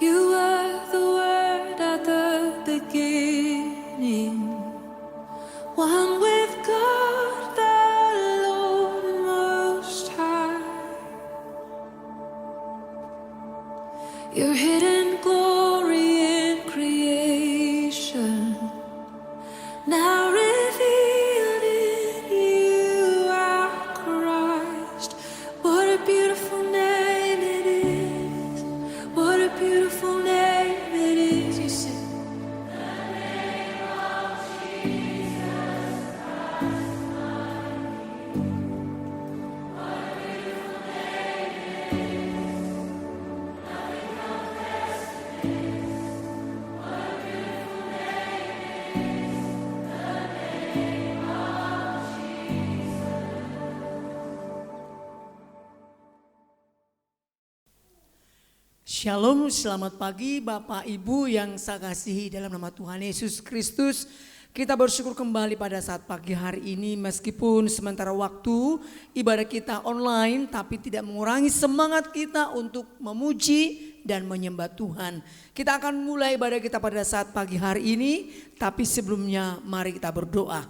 You were the Word at the beginning, one with God the Lord Most High. Your hidden glory in creation, now revealed in you, our Christ. What a beautiful name it is. What a beautiful name it is. You sing. Shalom, selamat pagi Bapak Ibu yang saya kasihi dalam nama Tuhan Yesus Kristus. Kita bersyukur kembali pada saat pagi hari ini meskipun sementara waktu ibadah kita online, tapi tidak mengurangi semangat kita untuk memuji dan menyembah Tuhan. Kita akan mulai ibadah kita pada saat pagi hari ini, tapi sebelumnya mari kita berdoa.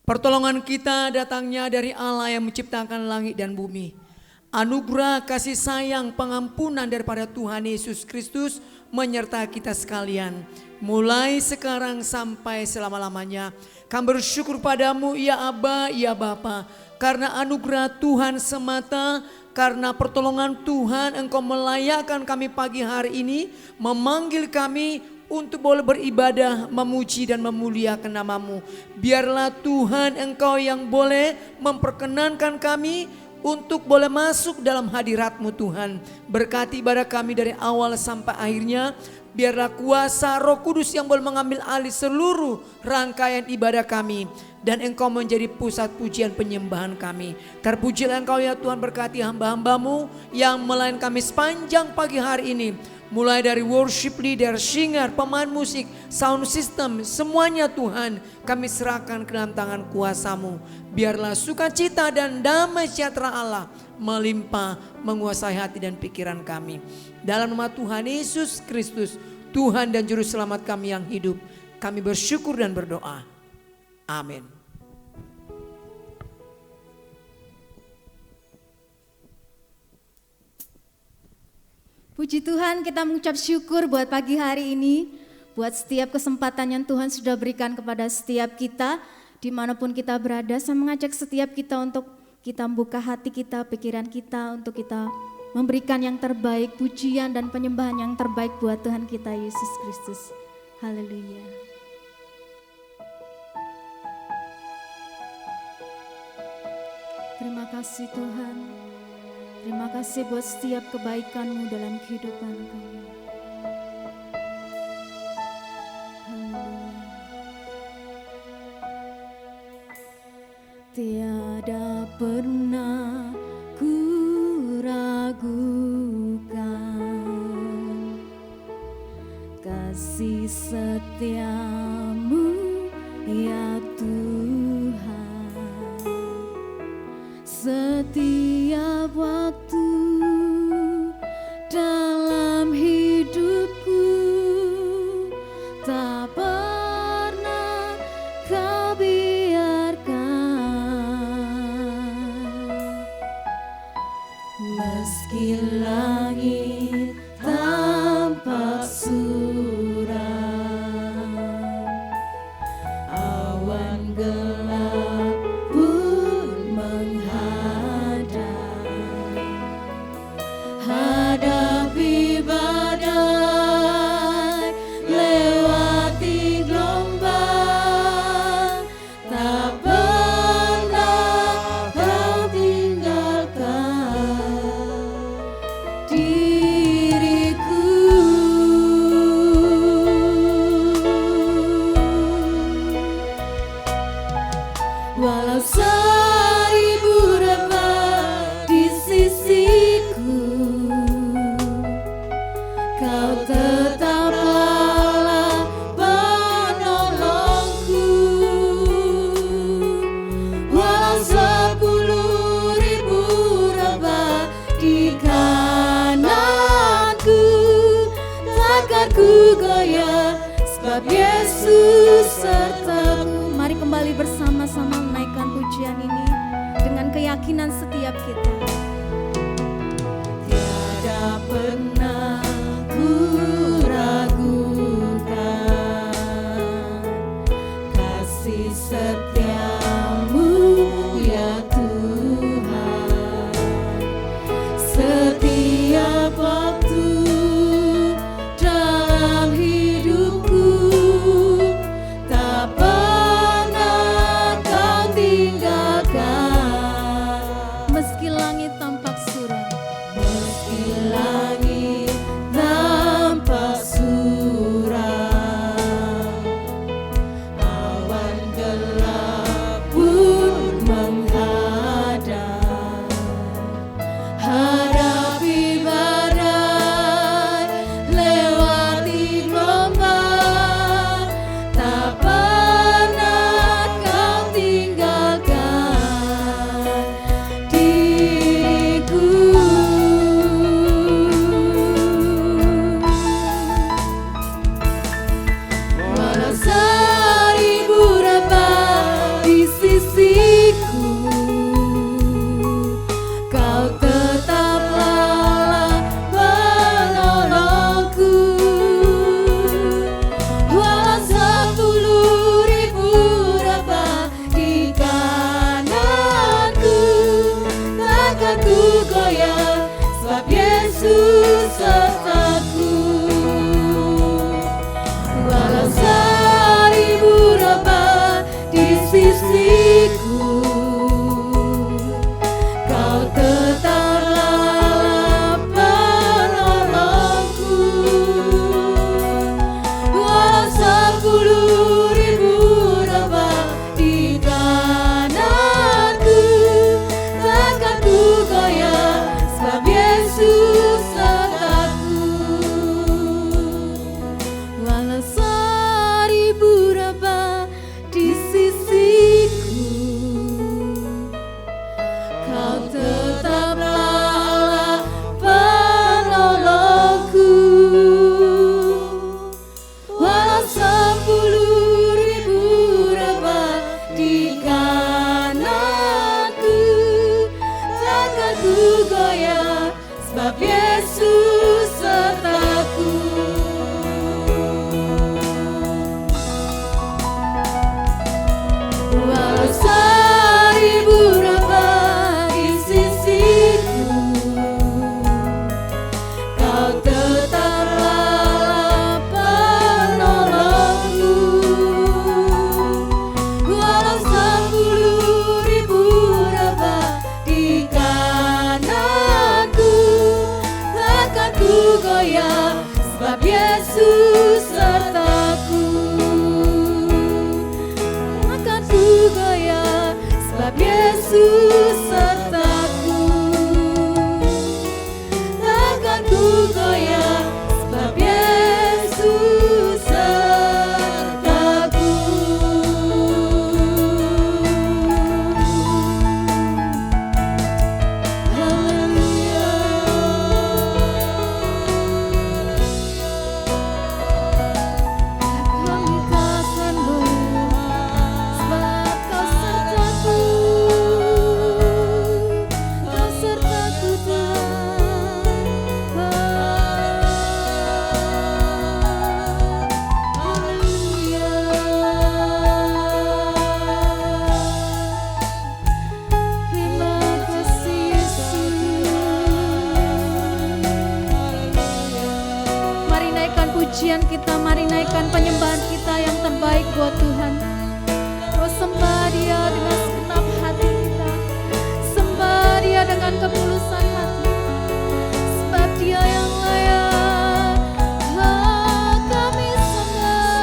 Pertolongan kita datangnya dari Allah yang menciptakan langit dan bumi. Anugerah kasih sayang pengampunan daripada Tuhan Yesus Kristus menyertai kita sekalian. Mulai sekarang sampai selama-lamanya. Kami bersyukur padamu ya Aba, ya Bapa. Karena anugerah Tuhan semata, karena pertolongan Tuhan Engkau melayakkan kami pagi hari ini. Memanggil kami untuk boleh beribadah, memuji dan memuliakan namamu. Biarlah Tuhan Engkau yang boleh memperkenankan kami untuk boleh masuk dalam hadirat-Mu Tuhan. Berkati ibadah kami dari awal sampai akhirnya. Biarlah kuasa Roh Kudus yang boleh mengambil alih seluruh rangkaian ibadah kami. Dan Engkau menjadi pusat pujian penyembahan kami. Terpujilah Engkau ya Tuhan, berkati hamba-hamba-Mu yang melayani kami sepanjang pagi hari ini. Mulai dari worship leader, singer, pemain musik, sound system, semuanya Tuhan kami serahkan ke dalam tangan kuasa-Mu. Biarlah sukacita dan damai sejahtera Allah melimpah menguasai hati dan pikiran kami. Dalam nama Tuhan Yesus Kristus, Tuhan dan Juru Selamat kami yang hidup, kami bersyukur dan berdoa. Amin. Puji Tuhan, kita mengucap syukur buat pagi hari ini, buat setiap kesempatan yang Tuhan sudah berikan kepada setiap kita, dimanapun kita berada. Saya mengajak setiap kita untuk kita membuka hati kita, pikiran kita, untuk kita memberikan yang terbaik, pujian dan penyembahan yang terbaik buat Tuhan kita Yesus Kristus. Haleluya. Terima kasih Tuhan. Terima kasih buat setiap kebaikan-Mu dalam kehidupan kami. Haleluya. Tiada pernah ku ragukan kasih setia-Mu ya Tuhan. Setiap waktu dalam hidupku tak pernah Kau biarkan. Meski langit tampak suram, awan gelap pun menghadap, hadapi badai, lewati gelombang, tak pernah Kau tinggalkan diri. ku goyah, sebab Yesus sertaku. Mari kembali bersama-sama menaikkan pujian ini dengan keyakinan setiap kita. Tiada pernah ku ragukan kasih setiamu ya Tuhan. Setiap waktu dalam hidupku tak pernah kau tinggalkan. Meski langit tampak suram, Meski langit nampak suram, awan gelap pun menghadap. Hadapi badai, lewati gelombang, tak pernah kau tinggalkan diriku. Walau seribu rebah di sisiku, kau tetaplah penolongku. Walau 10.000 rebah di kananku, takkan ku goyah, sebab Yesus sertaku. Walau 1000 rebah di sisiku, kau tetaplah penolongku. Walau 10.000 rebah di kananku, takkan ku goyah, sebab Yesus sertaku. Walau 1000 rebah di sisiku, kau tetaplah penolongku. Walau 10.000 rebah di kananku, takkan ku goyah, sebab Yesus sertaku. Walau 1000 rebah di sisiku, kau tetaplah penolongku. Walau 10.000 rebah di kananku, takkan ku goyah, sebab Yesus sertaku. Takkan ku goyah, sebab Yesus sertaku. Takkan ku goyah, sebab Yesus sertaku. Haleluya. Kami takkan goyah, sebab Kau sertaku. Kau sertaku Tuhan. Haleluya. Terima kasih Yesus. Mari naikkan pujian kita, mari naikkan penyembahan kita yang terbaik buat Tuhan. Terus sembah Dia dengan segenap hati kita, sembah Dia dengan ketulusan hati, sebab Dia yang layak. Kami sembah,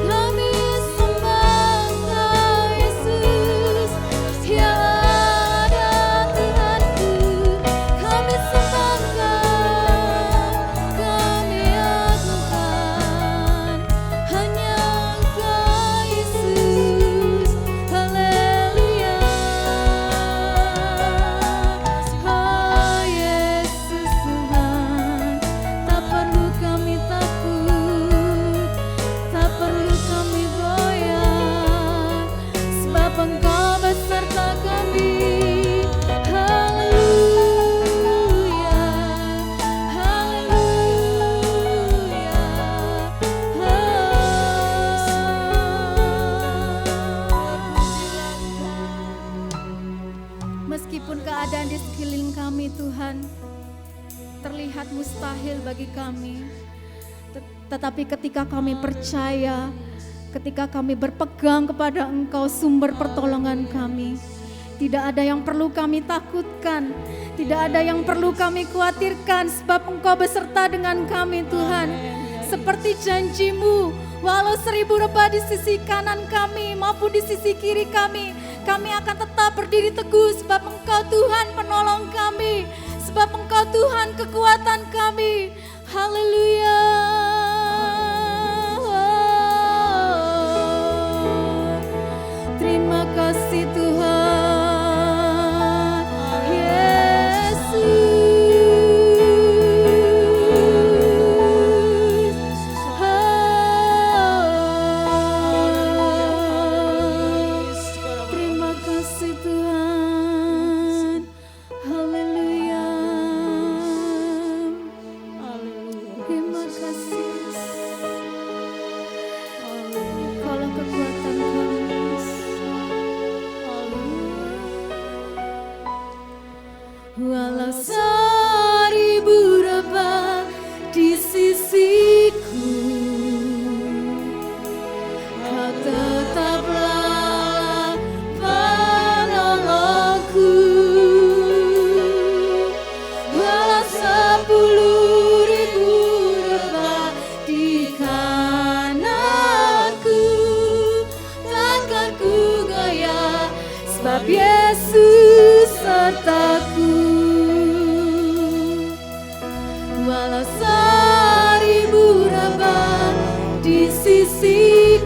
kami sembah Engkau Yesus, tiada Tuhanku. Kami sembah Engkau, kami keadaan di sekeliling kami Tuhan terlihat mustahil bagi kami. Tetapi ketika kami percaya, ketika kami berpegang kepada Engkau sumber pertolongan kami, tidak ada yang perlu kami takutkan, tidak ada yang perlu kami khawatirkan, sebab Engkau beserta dengan kami Tuhan. Seperti janji-Mu, walau 1000 rebah di sisi kanan kami maupun di sisi kiri kami akan tetap berdiri teguh, sebab Engkau Tuhan penolong kami, sebab Engkau Tuhan kekuatan kami. Haleluya. Terima kasih Tuhan. Walau 1000 rebah di sisiku, Kau tetaplah penolongku. Walau 10.000 rebah di kananku, takkan ku goyah, sebab Yesus sertaku. Walau 1000 rebah di sisiku,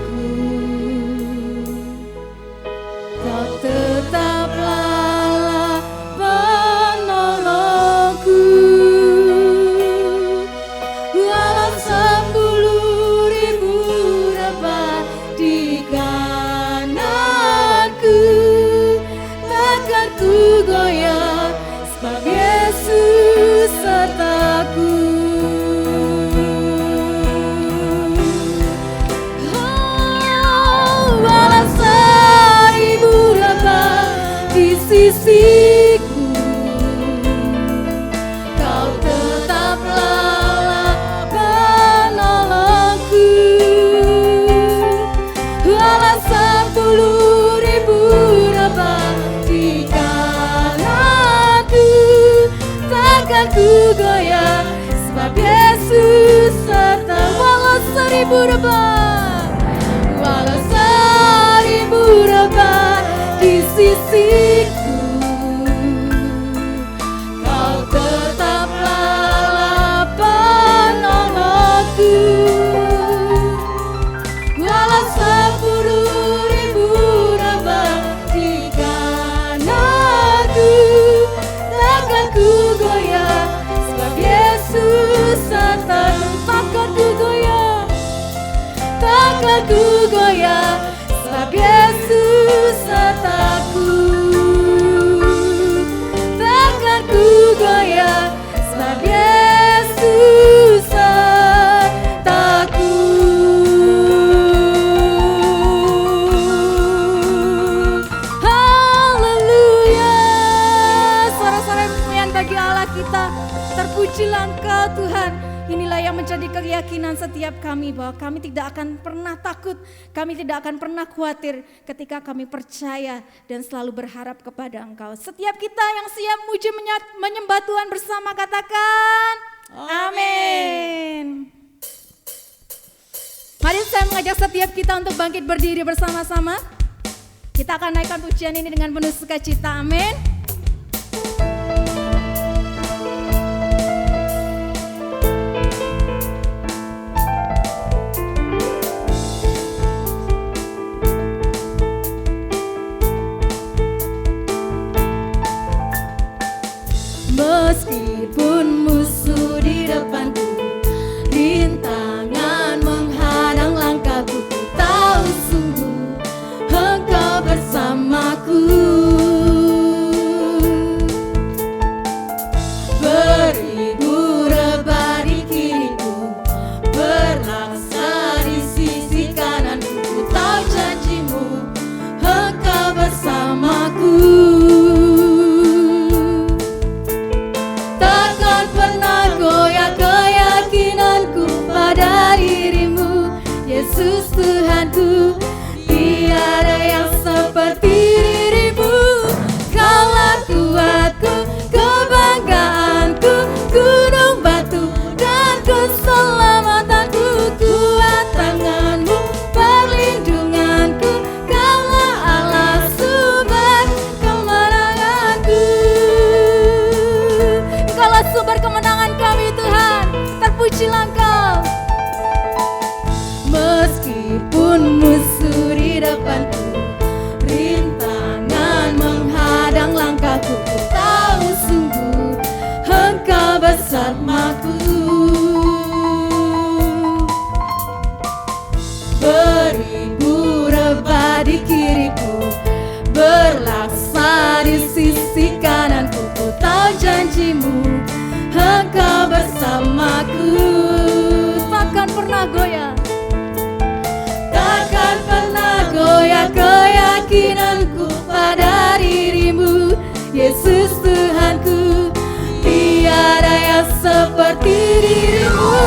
Kau tetaplah penolongku. Walau 10.000 rebah di kananku, takkan ku goyah, sebab Yesus sertaku. Walau 1000 rebah di sisiku, Kau tetaplah penolongku. Walau 10.000 rebah di kananku, takkan ku goyah, sebab Yesus serta. Walau 1000 rebah, walau 1000 rebah di sisiku, Kau tetaplah penolongku. Walau 10.000 rebah di kananku, takkan ku goyah, sebab Yesus sertaku. Takkan ku goyah, takkan ku goyah, sebab Yesus sertaku. Takkan ku goyah, sebab Yesus sertaku. Haleluya. Suara-suara pujian bagi Allah kita. Terpujilah Engkau Tuhan. Inilah yang menjadi keyakinan setiap kami, bahwa kami tidak akan pernah takut, kami tidak akan pernah khawatir ketika kami percaya dan selalu berharap kepada Engkau. Setiap kita yang siap muji menyembah Tuhan bersama, katakan amin. Mari saya mengajak setiap kita untuk bangkit berdiri bersama-sama. Kita akan naikkan pujian ini dengan penuh sukacita, amin. Meskipun musuh di depanku, rintangan menghadang langkahku, ku tahu sungguh Engkau bersamaku. pujilah Engkau. Meskipun musuh di depanku, rintangan menghadang langkahku, ku tahu sungguh Engkau bersamaku. Beribu rebah di kiriku, berlaksa di sisi kananku, ku tahu janjimu Engkau bersamaku. Takkan pernah goyah, takkan pernah goyah keyakinanku pada dirimu, Yesus Tuhanku. Tiada yang seperti dirimu.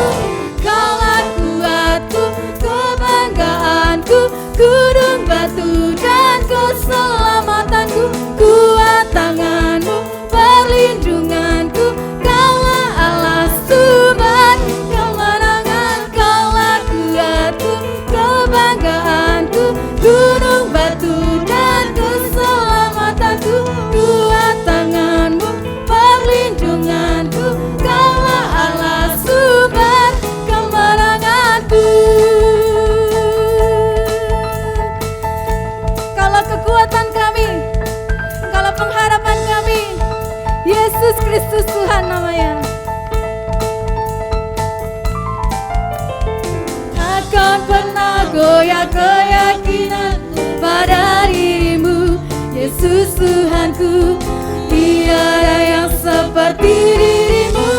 Kaulah kuatku, kebanggaanku, gunung batu dan keselamatanku. Kuat tanganmu, perlindunganku, Kaulah Allah sumber kemenangan. Kaulah kuatku, kebanggaanku, gunung batu dan keselamatanku. Kuat tanganmu, perlindunganku, Kaulah Allah sumber kemenanganku. Kaulah kekuatan kami, Kaulah pengharapan kami, Yesus Kristus Tuhan namanya. Takkan pernah goyah keyakinanku pada dirimu, Yesus Tuhanku. Tiada yang seperti dirimu.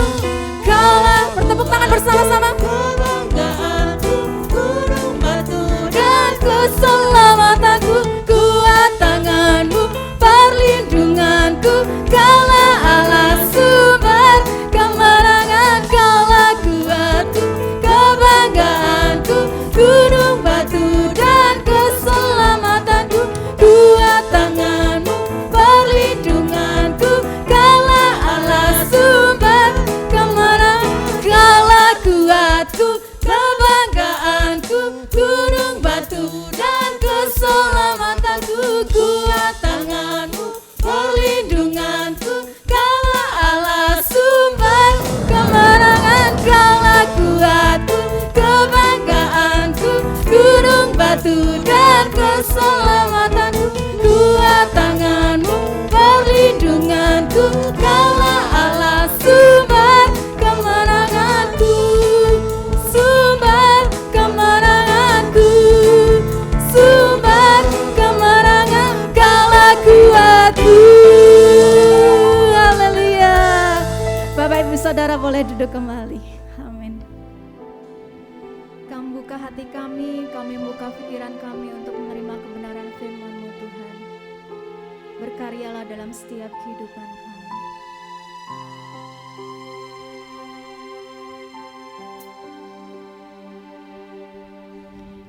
Kaulah, bertepuk tangan bersama-sama. Kebanggaanku, gunung batu dan keselamatanku. Kuat tanganmu, perlindunganku, Kaulah Allah sumber kemenangan. Kaulah kuatku, kebanggaanku, gunung batu dan keselamatanku. Kuat tanganmu, perlindunganku, Kaulah Allah sumber kemenangan. Kaulah kuatku, kebanggaanku, gunung batu dan keselamatanku. Kuat tanganmu, perlindunganku, Kaulah Allah sumber kemenangan. Kaulah kuatku, kebanggaanku, gunung batu dan keselamatanku. Kuat tanganmu, perlindunganku, Kaulah Allah sumber kemenanganku. Sumber kemenanganku, sumber kemenangan, Kaulah kuatku. Haleluya. Bapak Ibu Saudara boleh duduk kembali. Amin. Kami buka hati kami buka pikiran kami untuk menerima kebenaran firman-Mu Tuhan. Berkaryalah dalam setiap kehidupan kami.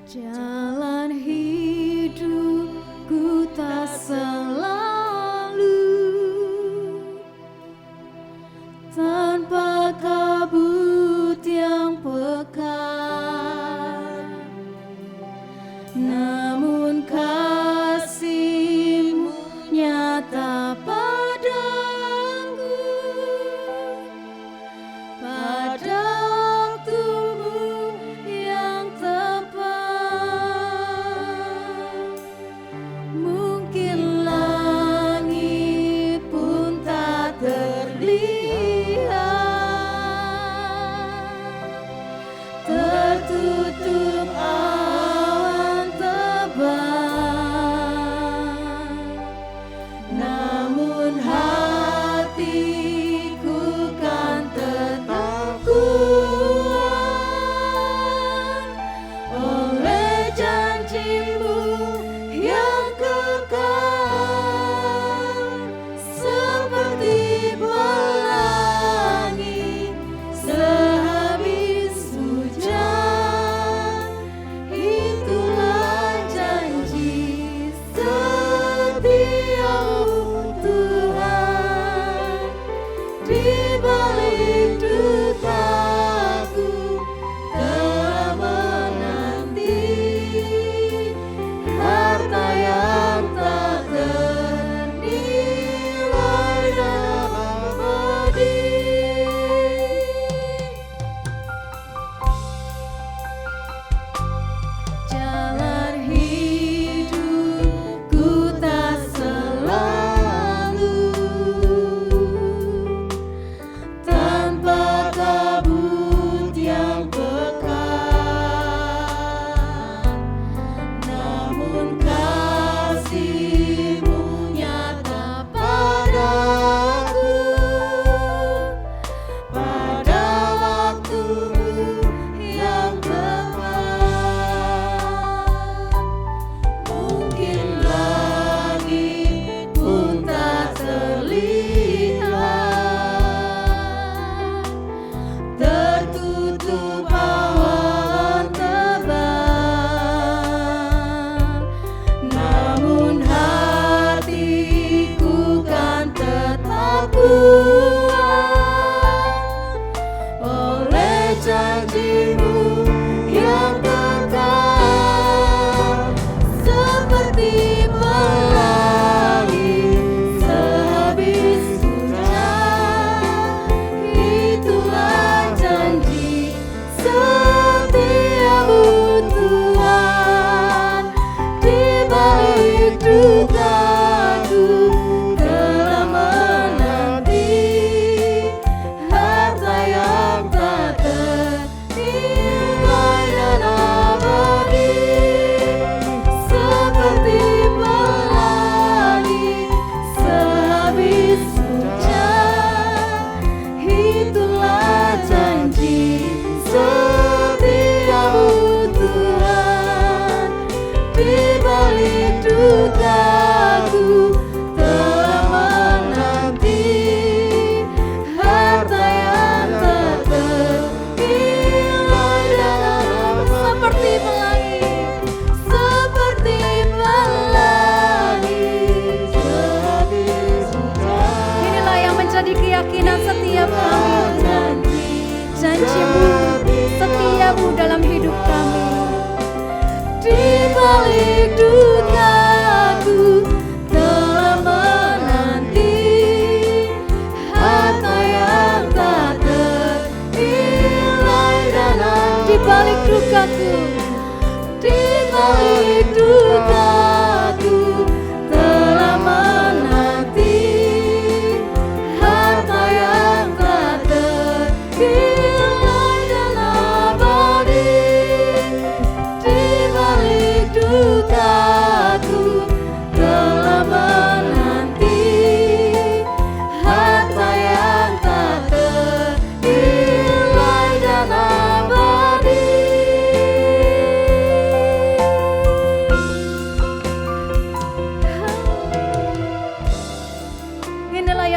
Jalan hidupku tak selalu tanpa kabut yang pekat, namun kasih-Mu nyata padaku.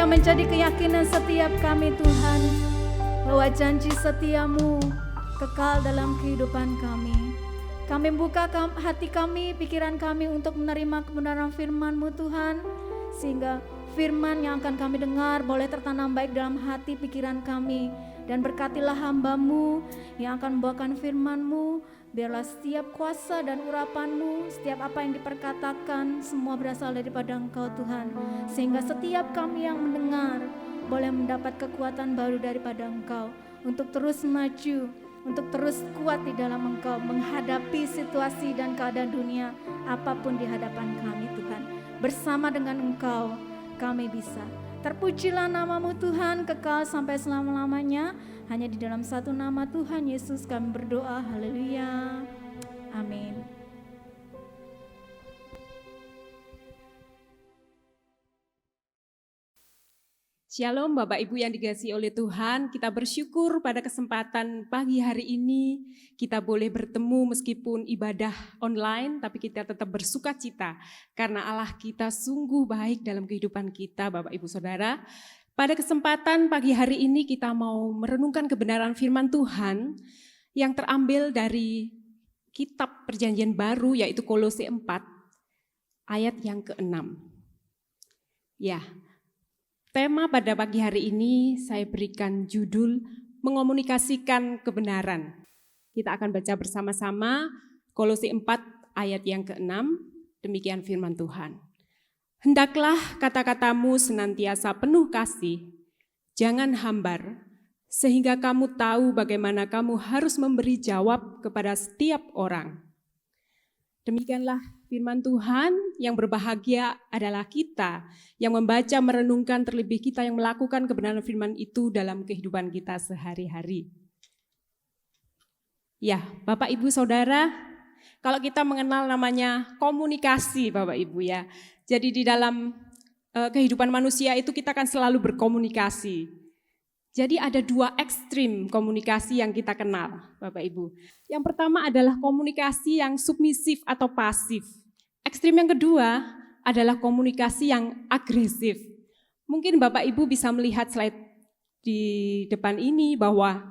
menjadi keyakinan setiap kami Tuhan, bahwa janji setiamu kekal dalam kehidupan kami. Kami buka hati kami, pikiran kami untuk menerima kebenaran firman-Mu Tuhan, sehingga firman yang akan kami dengar boleh tertanam baik dalam hati pikiran kami. Dan berkatilah hamba-Mu yang akan membawakan firman-Mu, biarlah setiap kuasa dan urapan-Mu, setiap apa yang diperkatakan, semua berasal daripada Engkau Tuhan. Sehingga setiap kami yang mendengar boleh mendapat kekuatan baru daripada Engkau, untuk terus maju, untuk terus kuat di dalam Engkau, menghadapi situasi dan keadaan dunia apapun di hadapan kami Tuhan. Bersama dengan Engkau kami bisa. Terpujilah nama-Mu Tuhan, kekal sampai selama-lamanya. Hanya di dalam satu nama Tuhan Yesus kami berdoa, haleluya, amin. Shalom Bapak Ibu yang dikasihi oleh Tuhan, kita bersyukur pada kesempatan pagi hari ini kita boleh bertemu meskipun ibadah online, tapi kita tetap bersuka cita karena Allah kita sungguh baik dalam kehidupan kita Bapak Ibu Saudara. Pada kesempatan pagi hari ini kita mau merenungkan kebenaran firman Tuhan yang terambil dari kitab Perjanjian Baru yaitu Kolose 4 ayat yang ke-6. Ya. Tema pada pagi hari ini saya berikan judul mengomunikasikan kebenaran. Kita akan baca bersama-sama Kolose 4 ayat yang ke-6, demikian firman Tuhan. Hendaklah kata-katamu senantiasa penuh kasih, jangan hambar, sehingga kamu tahu bagaimana kamu harus memberi jawab kepada setiap orang. Demikianlah firman Tuhan, yang berbahagia adalah kita yang membaca, merenungkan, terlebih kita yang melakukan kebenaran firman itu dalam kehidupan kita sehari-hari. Ya, Bapak Ibu Saudara, kalau kita mengenal namanya komunikasi Bapak Ibu ya. Jadi di dalam kehidupan manusia itu kita akan selalu berkomunikasi. Jadi ada dua ekstrim komunikasi yang kita kenal Bapak Ibu. Yang pertama adalah komunikasi yang submisif atau pasif. Ekstrim yang kedua adalah komunikasi yang agresif. Mungkin Bapak Ibu bisa melihat slide di depan ini bahwa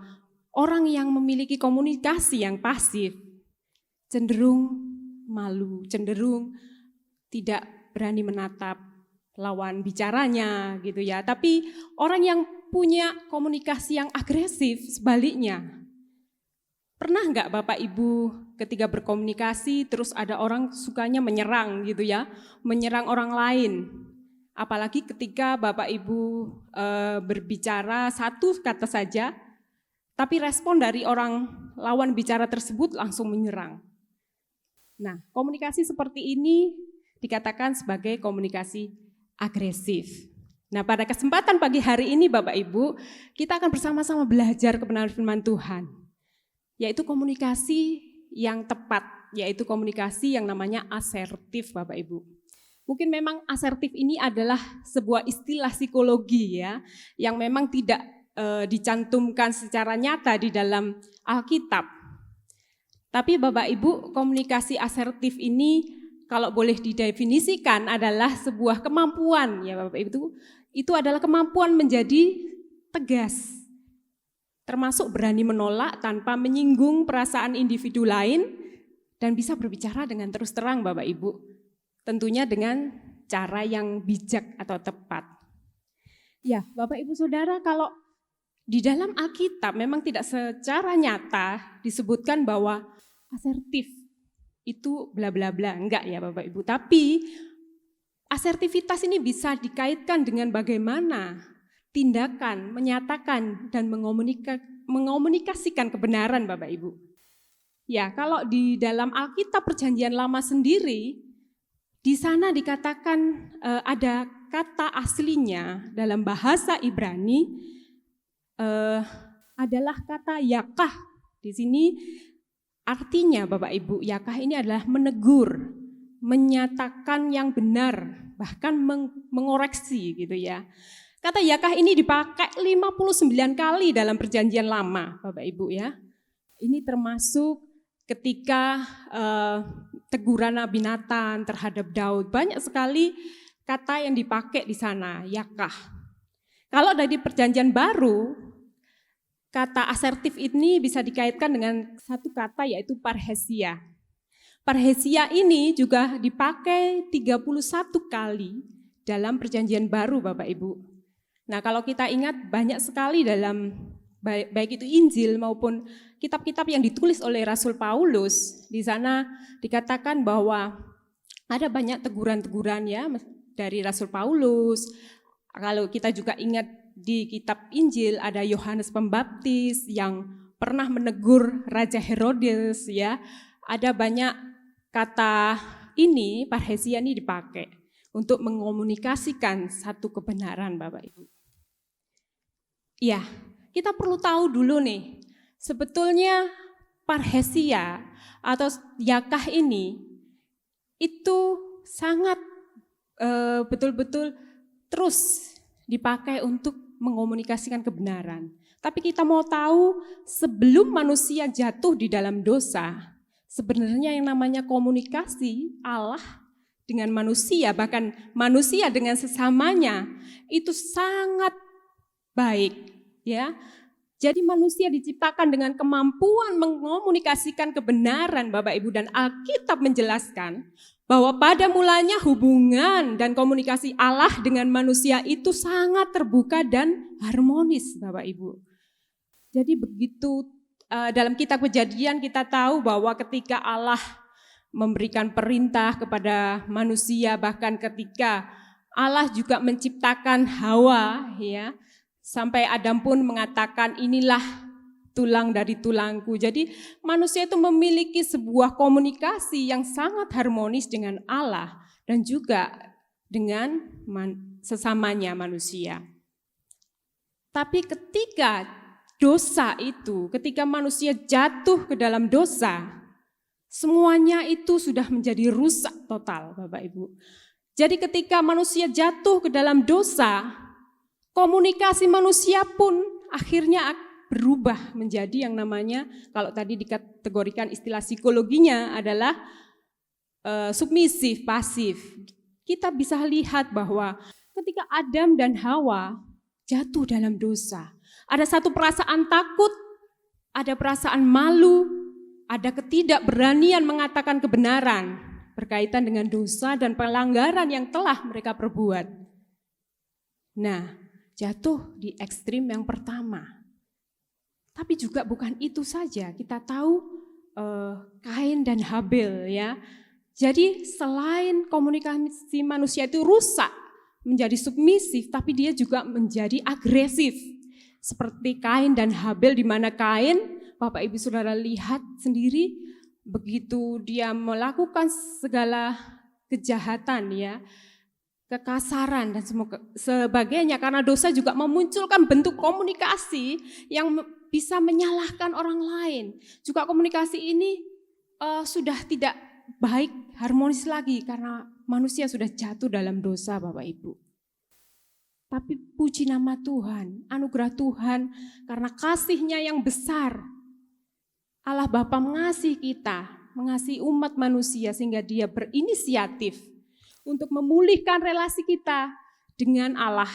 orang yang memiliki komunikasi yang pasif cenderung malu, cenderung tidak berani menatap lawan bicaranya gitu ya. Tapi orang yang punya komunikasi yang agresif sebaliknya. Pernah enggak Bapak Ibu ketika berkomunikasi terus ada orang sukanya menyerang gitu ya, menyerang orang lain. Apalagi ketika Bapak Ibu berbicara satu kata saja, tapi respon dari orang lawan bicara tersebut langsung menyerang. Nah, komunikasi seperti ini dikatakan sebagai komunikasi agresif. Nah, pada kesempatan pagi hari ini Bapak Ibu, kita akan bersama-sama belajar kebenaran firman Tuhan, yaitu komunikasi yang tepat, yaitu komunikasi yang namanya asertif Bapak Ibu. Mungkin memang asertif ini adalah sebuah istilah psikologi ya, yang memang tidak dicantumkan secara nyata di dalam Alkitab. Tapi Bapak Ibu, komunikasi asertif ini kalau boleh didefinisikan adalah sebuah kemampuan ya Bapak Ibu, itu adalah kemampuan menjadi tegas, termasuk berani menolak tanpa menyinggung perasaan individu lain dan bisa berbicara dengan terus terang Bapak Ibu, tentunya dengan cara yang bijak atau tepat. Ya Bapak Ibu Saudara, kalau di dalam Alkitab memang tidak secara nyata disebutkan bahwa asertif itu bla bla bla, enggak ya Bapak Ibu. Tapi asertivitas ini bisa dikaitkan dengan bagaimana tindakan, menyatakan dan mengomunikasikan kebenaran Bapak Ibu. Ya, kalau di dalam Alkitab Perjanjian Lama sendiri, di sana dikatakan ada kata aslinya dalam bahasa Ibrani adalah kata yakah. Di sini artinya Bapak Ibu, yakah ini adalah menegur, menyatakan yang benar, bahkan mengoreksi gitu ya. Kata yakah ini dipakai 59 kali dalam Perjanjian Lama Bapak Ibu ya. Ini termasuk ketika teguran Nabi Nathan terhadap Daud. Banyak sekali kata yang dipakai di sana, yakah. Kalau dari perjanjian baru, kata asertif ini bisa dikaitkan dengan satu kata yaitu parhesia. Parhesia ini juga dipakai 31 kali dalam perjanjian baru Bapak Ibu. Nah kalau kita ingat banyak sekali dalam baik itu Injil maupun kitab-kitab yang ditulis oleh Rasul Paulus, di sana dikatakan bahwa ada banyak teguran-teguran ya dari Rasul Paulus. Kalau kita juga ingat di kitab Injil ada Yohanes Pembaptis yang pernah menegur Raja Herodes ya. Ada banyak kata ini, parhesia ini dipakai untuk mengomunikasikan satu kebenaran Bapak Ibu. Ya, kita perlu tahu dulu nih, sebetulnya parhesia atau yakah ini itu sangat betul-betul terus dipakai untuk mengomunikasikan kebenaran. Tapi kita mau tahu sebelum manusia jatuh di dalam dosa, sebenarnya yang namanya komunikasi Allah dengan manusia, bahkan manusia dengan sesamanya itu sangat baik, ya. Jadi manusia diciptakan dengan kemampuan mengomunikasikan kebenaran Bapak Ibu, dan Alkitab menjelaskan bahwa pada mulanya hubungan dan komunikasi Allah dengan manusia itu sangat terbuka dan harmonis Bapak Ibu. Jadi begitu dalam kitab Kejadian kita tahu bahwa ketika Allah memberikan perintah kepada manusia, bahkan ketika Allah juga menciptakan Hawa ya, sampai Adam pun mengatakan inilah tulang dari tulangku. Jadi manusia itu memiliki sebuah komunikasi yang sangat harmonis dengan Allah dan juga dengan sesamanya manusia. Tapi ketika dosa itu, ketika manusia jatuh ke dalam dosa, semuanya itu sudah menjadi rusak total Bapak Ibu. Jadi ketika manusia jatuh ke dalam dosa, komunikasi manusia pun akhirnya berubah menjadi yang namanya, kalau tadi dikategorikan istilah psikologinya adalah submisif, pasif. Kita bisa lihat bahwa ketika Adam dan Hawa jatuh dalam dosa, ada satu perasaan takut, ada perasaan malu, ada ketidakberanian mengatakan kebenaran berkaitan dengan dosa dan pelanggaran yang telah mereka perbuat. Nah, jatuh di ekstrim yang pertama. Tapi juga bukan itu saja, kita tahu Kain dan Habel ya. Jadi selain komunikasi manusia itu rusak, menjadi submisif, tapi dia juga menjadi agresif. Seperti Kain dan Habel, di mana Kain, Bapak Ibu Saudara lihat sendiri, begitu dia melakukan segala kejahatan ya, kekasaran dan sebagainya, karena dosa juga memunculkan bentuk komunikasi yang bisa menyalahkan orang lain. Juga komunikasi ini sudah tidak baik, harmonis lagi karena manusia sudah jatuh dalam dosa Bapak Ibu. Tapi puji nama Tuhan, anugerah Tuhan karena kasih-Nya yang besar. Allah Bapa mengasihi kita, mengasihi umat manusia sehingga Dia berinisiatif untuk memulihkan relasi kita dengan Allah.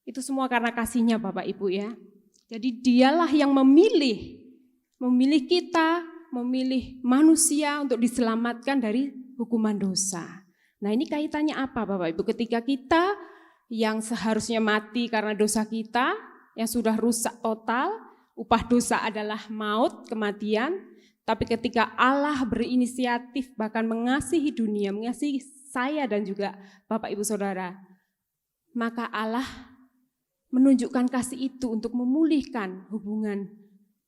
Itu semua karena kasih-Nya Bapak Ibu ya. Jadi Dialah yang memilih kita, memilih manusia untuk diselamatkan dari hukuman dosa. Nah ini kaitannya apa Bapak Ibu? Ketika kita yang seharusnya mati karena dosa kita, yang sudah rusak total, upah dosa adalah maut, kematian. Tapi ketika Allah berinisiatif bahkan mengasihi dunia, mengasihi saya dan juga Bapak Ibu Saudara, maka Allah menunjukkan kasih itu untuk memulihkan hubungan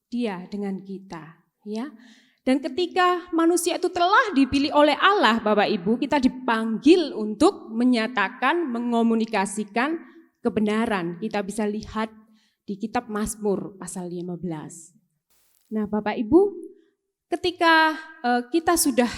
Dia dengan kita, ya. Dan ketika manusia itu telah dipilih oleh Allah, Bapak Ibu, kita dipanggil untuk menyatakan, mengomunikasikan kebenaran. Kita bisa lihat di kitab Mazmur pasal 15. Nah, Bapak Ibu, ketika kita sudah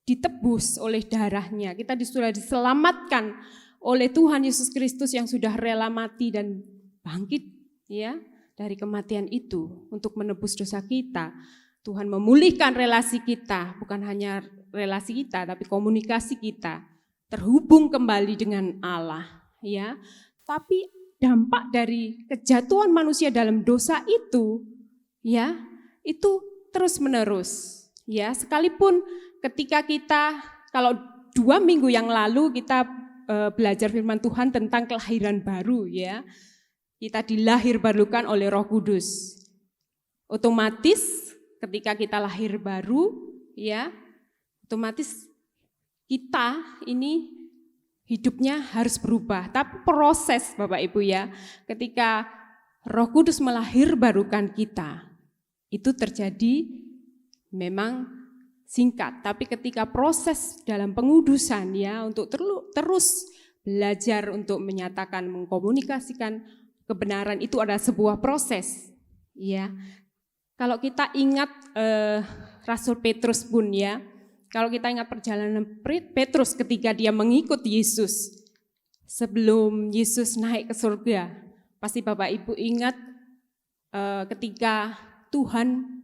ditebus oleh darah-Nya, kita sudah diselamatkan oleh Tuhan Yesus Kristus yang sudah rela mati dan bangkit ya dari kematian itu untuk menebus dosa kita. Tuhan memulihkan relasi kita, bukan hanya relasi kita tapi komunikasi kita terhubung kembali dengan Allah ya. Tapi dampak dari kejatuhan manusia dalam dosa itu, ya, itu terus-menerus. Ya, sekalipun ketika kita, kalau 2 minggu yang lalu kita belajar firman Tuhan tentang kelahiran baru, ya, kita dilahirbarukan oleh Roh Kudus. Otomatis ketika kita lahir baru, ya, otomatis kita ini hidupnya harus berubah. Tapi proses Bapak Ibu ya, ketika Roh Kudus melahirbarukan kita, itu terjadi memang singkat. Tapi ketika proses dalam pengudusan ya, untuk terus belajar untuk menyatakan, mengkomunikasikan kebenaran, itu adalah sebuah proses. Ya, kalau kita ingat Rasul Petrus pun ya, kalau kita ingat perjalanan Petrus ketika dia mengikut Yesus, sebelum Yesus naik ke surga, pasti Bapak Ibu ingat ketika Tuhan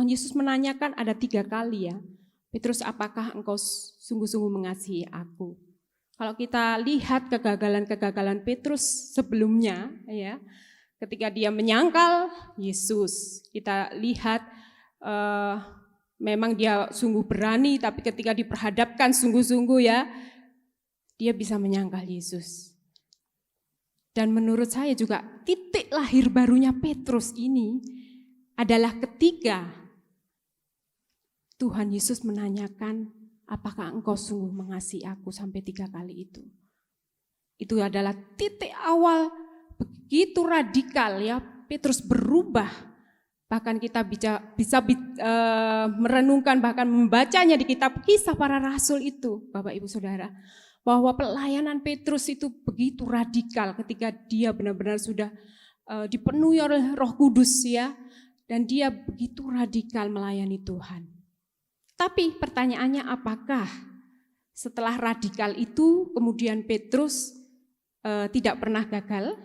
Yesus menanyakan ada 3 kali ya, Petrus, apakah engkau sungguh-sungguh mengasihi aku? Kalau kita lihat kegagalan-kegagalan Petrus sebelumnya ya, ketika dia menyangkal Yesus, kita lihat memang dia sungguh berani, tapi ketika diperhadapkan sungguh-sungguh ya, dia bisa menyangkal Yesus. Dan menurut saya juga titik lahir barunya Petrus ini adalah ketika Tuhan Yesus menanyakan, apakah engkau sungguh mengasihi aku, sampai 3 kali itu. Itu adalah titik awal begitu radikal ya, Petrus berubah. Bahkan kita bisa merenungkan, bahkan membacanya di kitab Kisah Para Rasul itu, Bapak Ibu Saudara, bahwa pelayanan Petrus itu begitu radikal ketika dia benar-benar sudah dipenuhi oleh Roh Kudus ya, dan dia begitu radikal melayani Tuhan. Tapi pertanyaannya, apakah setelah radikal itu kemudian Petrus tidak pernah gagal?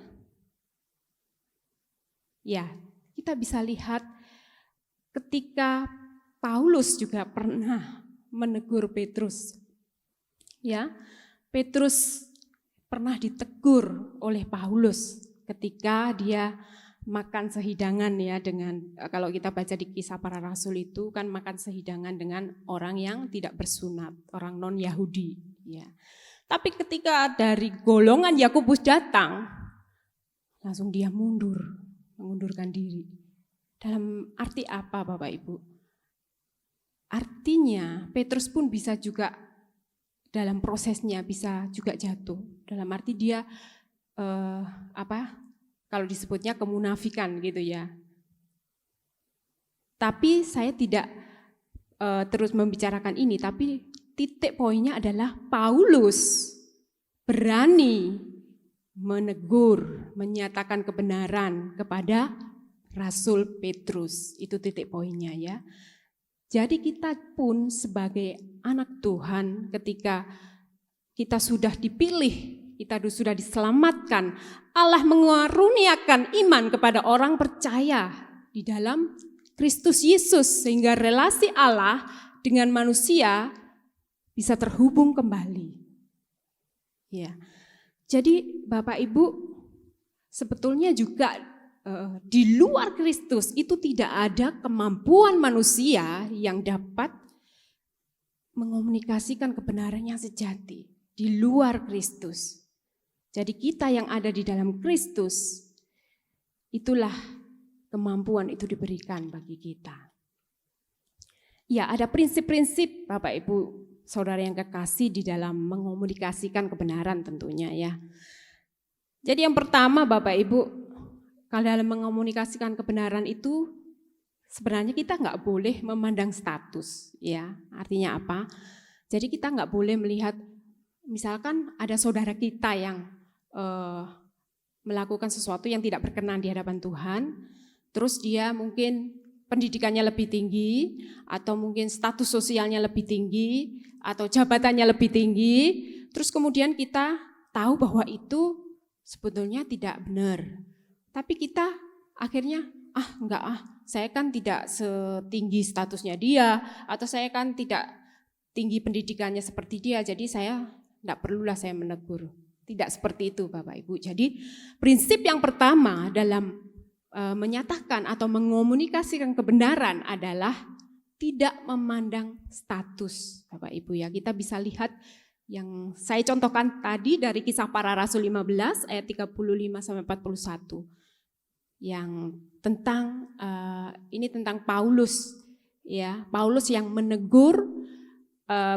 Ya, kita bisa lihat ketika Paulus juga pernah menegur Petrus. Ya, Petrus pernah ditegur oleh Paulus ketika dia makan sehidangan ya dengan, kalau kita baca di Kisah Para Rasul itu kan makan sehidangan dengan orang yang tidak bersunat, orang non-Yahudi ya. Tapi ketika dari golongan Yakobus datang, langsung dia mengundurkan diri. Dalam arti apa Bapak Ibu? Artinya Petrus pun bisa juga dalam prosesnya bisa juga jatuh. Dalam arti dia kalau disebutnya kemunafikan gitu ya. Tapi saya tidak terus membicarakan ini, tapi titik poinnya adalah Paulus berani menegur, menyatakan kebenaran kepada Rasul Petrus. Itu titik poinnya ya. Jadi kita pun sebagai anak Tuhan, ketika kita sudah dipilih, kita sudah diselamatkan, Allah mengaruniakan iman kepada orang percaya di dalam Kristus Yesus, sehingga relasi Allah dengan manusia bisa terhubung kembali. Ya. Jadi Bapak Ibu, sebetulnya juga di luar Kristus itu tidak ada kemampuan manusia yang dapat mengomunikasikan kebenaran yang sejati di luar Kristus. Jadi kita yang ada di dalam Kristus, itulah kemampuan itu diberikan bagi kita. Ya, ada prinsip-prinsip Bapak Ibu Saudara yang kekasih di dalam mengomunikasikan kebenaran tentunya ya. Jadi yang pertama Bapak Ibu, kalau dalam mengomunikasikan kebenaran itu sebenarnya kita nggak boleh memandang status ya. Artinya apa? Jadi kita nggak boleh melihat, misalkan ada saudara kita yang melakukan sesuatu yang tidak berkenan di hadapan Tuhan, terus dia mungkin pendidikannya lebih tinggi, atau mungkin status sosialnya lebih tinggi, atau jabatannya lebih tinggi, terus kemudian kita tahu bahwa itu sebetulnya tidak benar. Tapi kita akhirnya, saya kan tidak setinggi statusnya dia, atau saya kan tidak tinggi pendidikannya seperti dia, jadi saya tidak perlulah saya menegur. Tidak seperti itu Bapak Ibu. Jadi prinsip yang pertama dalam menyatakan atau mengomunikasikan kebenaran adalah tidak memandang status Bapak Ibu ya. Kita bisa lihat yang saya contohkan tadi dari Kisah Para Rasul 15 ayat 35 sampai 41. Yang tentang ini tentang Paulus ya. Paulus yang menegur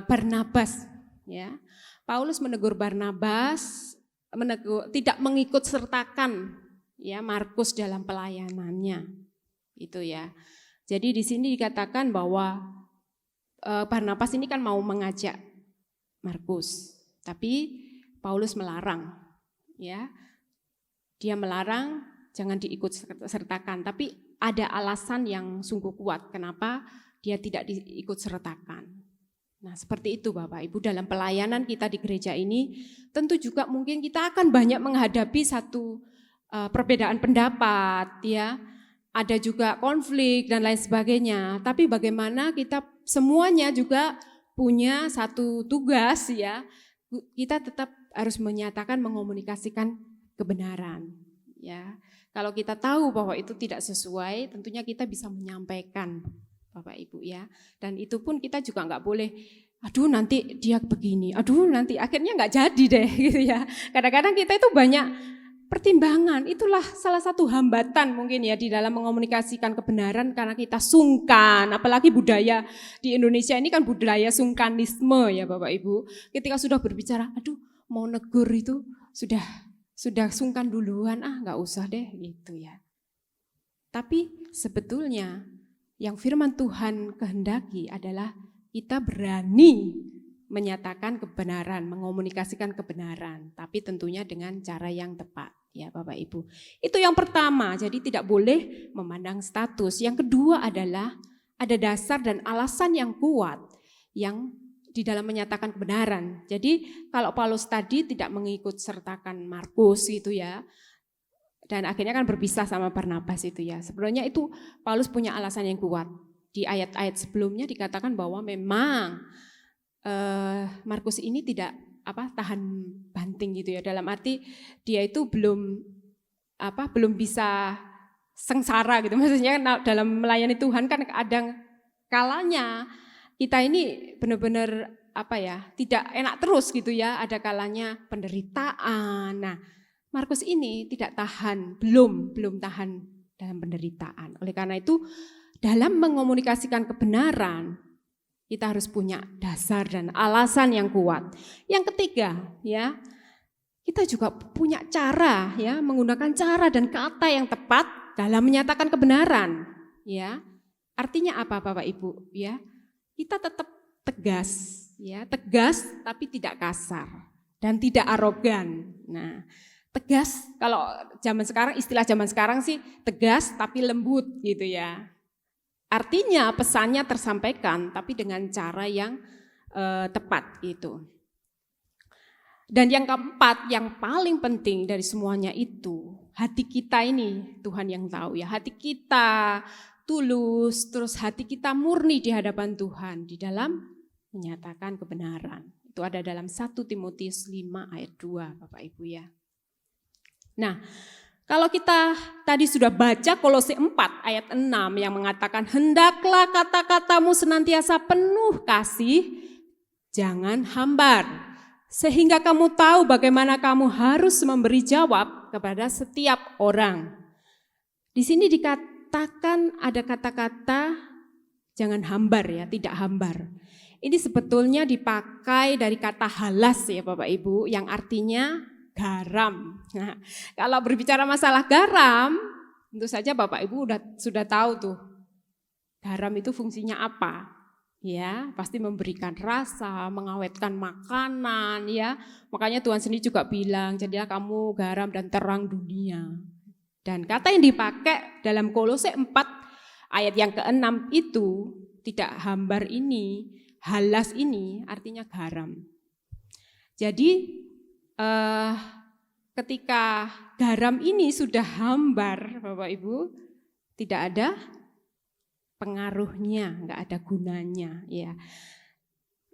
Barnabas ya. Paulus menegur Barnabas, tidak mengikut sertakan ya Markus dalam pelayanannya. Itu ya. Jadi di sini dikatakan bahwa Barnabas ini kan mau mengajak Markus, tapi Paulus melarang ya. Dia melarang jangan diikut sertakan, tapi ada alasan yang sungguh kuat kenapa dia tidak diikut sertakan. Nah seperti itu Bapak Ibu, dalam pelayanan kita di gereja ini tentu juga mungkin kita akan banyak menghadapi satu perbedaan pendapat ya, ada juga konflik dan lain sebagainya. Tapi bagaimana kita semuanya juga punya satu tugas ya, kita tetap harus menyatakan, mengomunikasikan kebenaran ya. Kalau kita tahu bahwa itu tidak sesuai, tentunya kita bisa menyampaikan Bapak Ibu ya. Dan itu pun kita juga nggak boleh, aduh nanti dia begini, aduh nanti akhirnya nggak jadi deh gitu ya. Kadang-kadang kita itu banyak pertimbangan, itulah salah satu hambatan mungkin ya di dalam mengomunikasikan kebenaran karena kita sungkan. Apalagi budaya di Indonesia ini kan budaya sungkanisme ya Bapak Ibu. Ketika sudah berbicara, aduh mau negur itu sudah sungkan duluan, nggak usah deh gitu ya. Tapi sebetulnya yang firman Tuhan kehendaki adalah kita berani menyatakan kebenaran, mengomunikasikan kebenaran, tapi tentunya dengan cara yang tepat ya Bapak Ibu. Itu yang pertama, jadi tidak boleh memandang status. Yang kedua adalah ada dasar dan alasan yang kuat yang di dalam menyatakan kebenaran. Jadi kalau Paulus tadi tidak mengikut sertakan Markus gitu ya, dan akhirnya kan berpisah sama Barnabas itu ya. Sebenarnya itu Paulus punya alasan yang kuat. Di ayat-ayat sebelumnya dikatakan bahwa memang Markus ini tidak tahan banting gitu ya. Dalam arti dia itu belum bisa sengsara gitu. Maksudnya dalam melayani Tuhan kan kadang kalanya kita ini benar-benar tidak enak terus gitu ya. Ada kalanya penderitaan. Nah, Markus ini tidak tahan, belum tahan dalam penderitaan. Oleh karena itu, dalam mengomunikasikan kebenaran, kita harus punya dasar dan alasan yang kuat. Yang ketiga, ya, kita juga punya cara, ya, menggunakan cara dan kata yang tepat dalam menyatakan kebenaran, ya. Artinya apa, Bapak Ibu? Ya, kita tetap tegas, ya, tegas tapi tidak kasar dan tidak arogan. Nah, tegas, kalau zaman sekarang, istilah zaman sekarang sih tegas tapi lembut gitu ya. Artinya pesannya tersampaikan tapi dengan cara yang tepat gitu. Dan yang keempat, yang paling penting dari semuanya itu, hati kita ini Tuhan yang tahu ya. Hati kita tulus, terus hati kita murni di hadapan Tuhan di dalam menyatakan kebenaran. Itu ada dalam 1 Timotius 5 ayat 2 Bapak Ibu ya. Nah, kalau kita tadi sudah baca Kolose 4 ayat 6 yang mengatakan hendaklah kata-katamu senantiasa penuh kasih, jangan hambar, sehingga kamu tahu bagaimana kamu harus memberi jawab kepada setiap orang. Di sini dikatakan ada kata-kata jangan hambar ya, tidak hambar. Ini sebetulnya dipakai dari kata halas ya Bapak Ibu yang artinya garam. Nah, kalau berbicara masalah garam, tentu saja Bapak Ibu sudah tahu tuh garam itu fungsinya apa. Ya, pasti memberikan rasa, mengawetkan makanan ya. Makanya Tuhan sendiri juga bilang, jadilah kamu garam dan terang dunia. Dan kata yang dipakai dalam Kolose 4 ayat yang ke-6 itu tidak hambar ini, halas ini artinya garam. Jadi ketika garam ini sudah hambar Bapak Ibu, tidak ada pengaruhnya, enggak ada gunanya ya.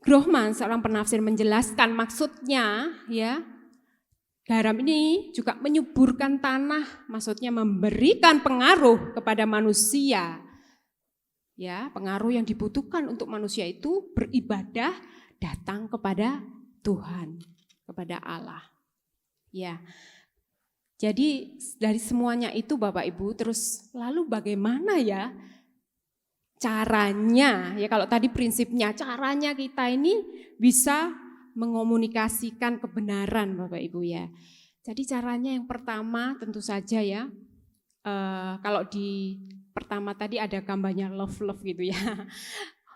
Grohman seorang penafsir menjelaskan maksudnya ya, garam ini juga menyuburkan tanah, maksudnya memberikan pengaruh kepada manusia. Ya, pengaruh yang dibutuhkan untuk manusia itu beribadah datang kepada Tuhan, kepada Allah. Ya. Jadi dari semuanya itu Bapak Ibu, terus lalu bagaimana ya caranya? Ya kalau tadi prinsipnya, caranya kita ini bisa mengomunikasikan kebenaran Bapak Ibu ya. Jadi caranya yang pertama tentu saja ya, kalau di pertama tadi ada gambarnya love gitu ya.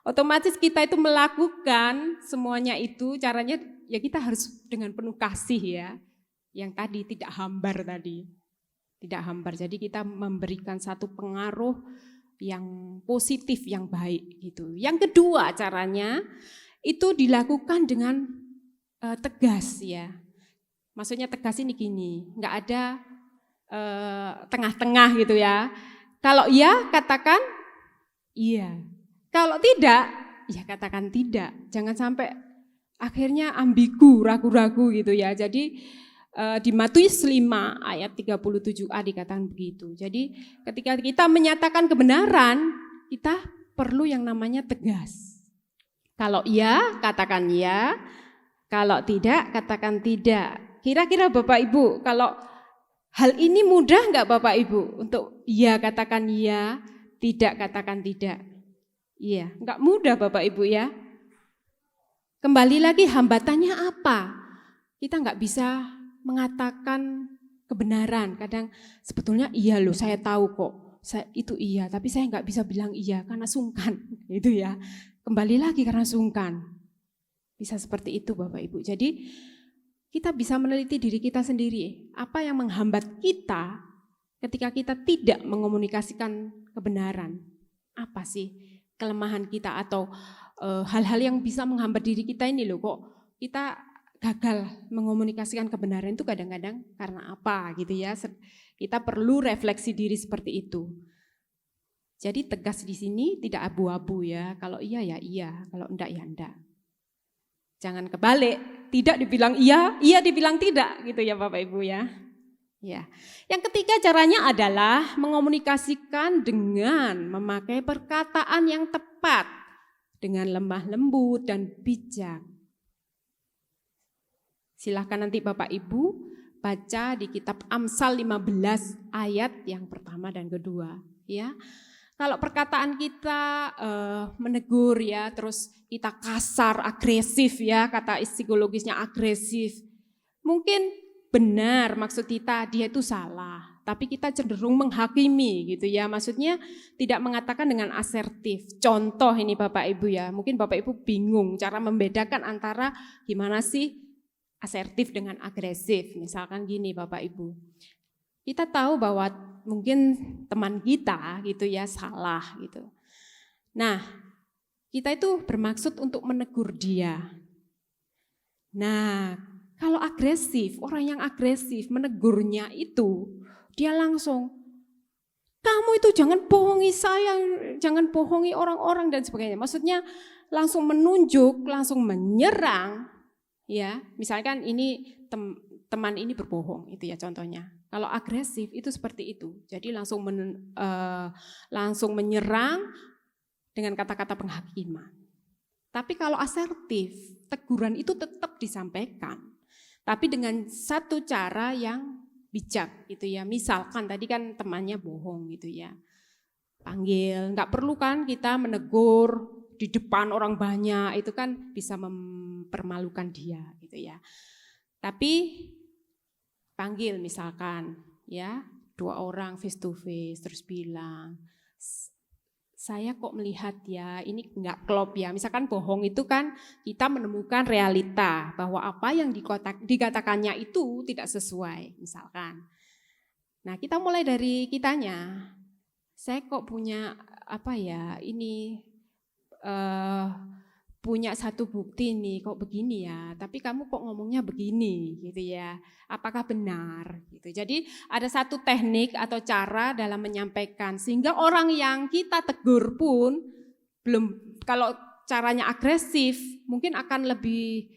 Otomatis kita itu melakukan semuanya itu caranya ya kita harus dengan penuh kasih ya. Yang tadi tidak hambar tadi. Tidak hambar. Jadi kita memberikan satu pengaruh yang positif, yang baik gitu. Yang kedua caranya itu dilakukan dengan tegas ya. Maksudnya tegas ini gini, nggak ada tengah-tengah gitu ya. Kalau iya katakan iya. Kalau tidak, ya katakan tidak. Jangan sampai akhirnya ambigu, ragu-ragu gitu ya. Jadi di Matius 5 ayat 37a dikatakan begitu. Jadi ketika kita menyatakan kebenaran, kita perlu yang namanya tegas. Kalau iya, katakan iya. Kalau tidak, katakan tidak. Kira-kira Bapak Ibu, kalau hal ini mudah enggak Bapak Ibu? Untuk iya katakan iya, tidak katakan tidak. Iya, enggak mudah Bapak Ibu ya. Kembali lagi hambatannya apa? Kita enggak bisa mengatakan kebenaran. Kadang sebetulnya iya loh, saya tahu kok. Itu iya, tapi saya enggak bisa bilang iya karena sungkan. Itu ya. Kembali lagi karena sungkan. Bisa seperti itu Bapak Ibu. Jadi kita bisa meneliti diri kita sendiri. Apa yang menghambat kita ketika kita tidak mengomunikasikan kebenaran? Apa sih kelemahan kita atau hal-hal yang bisa menghambat diri kita ini loh, kok kita gagal mengomunikasikan kebenaran itu kadang-kadang karena apa gitu ya. Kita perlu refleksi diri seperti itu. Jadi tegas di sini tidak abu-abu ya. Kalau iya ya iya, kalau enggak ya enggak. Jangan kebalik, tidak dibilang iya, iya dibilang tidak gitu ya Bapak Ibu ya. Ya. Yang ketiga caranya adalah mengomunikasikan dengan memakai perkataan yang tepat, dengan lemah lembut dan bijak. Silahkan nanti Bapak Ibu baca di kitab Amsal 15 ayat yang pertama dan kedua ya. Kalau perkataan kita menegur ya, terus kita kasar, agresif ya, kata psikologisnya agresif. Mungkin benar maksud kita, dia itu salah, tapi kita cenderung menghakimi gitu ya. Maksudnya tidak mengatakan dengan asertif. Contoh ini Bapak Ibu ya, mungkin Bapak Ibu bingung cara membedakan antara gimana sih asertif dengan agresif. Misalkan gini Bapak Ibu. Kita tahu bahwa mungkin teman kita gitu ya salah gitu. Nah, kita itu bermaksud untuk menegur dia. Nah, kalau agresif, orang yang agresif menegurnya itu dia langsung, kamu itu jangan bohongi saya, jangan bohongi orang-orang dan sebagainya. Maksudnya langsung menunjuk, langsung menyerang ya. Misalkan ini teman ini berbohong itu ya contohnya. Kalau agresif itu seperti itu. Jadi langsung menyerang dengan kata-kata penghakiman. Tapi kalau asertif, teguran itu tetap disampaikan. Tapi dengan satu cara yang bijak gitu ya. Misalkan tadi kan temannya bohong gitu ya. Panggil, enggak perlu kan kita menegur di depan orang banyak, itu kan bisa mempermalukan dia gitu ya. Tapi panggil misalkan ya 2 orang face to face terus bilang, saya kok melihat ya ini enggak klop ya. Misalkan bohong itu kan kita menemukan realita bahwa apa yang dikatakannya itu tidak sesuai misalkan. Nah kita mulai dari kitanya, saya kok punya apa ya ini punya satu bukti nih kok begini ya, tapi kamu kok ngomongnya begini gitu ya, apakah benar gitu. Jadi ada satu teknik atau cara dalam menyampaikan sehingga orang yang kita tegur pun belum, kalau caranya agresif mungkin akan lebih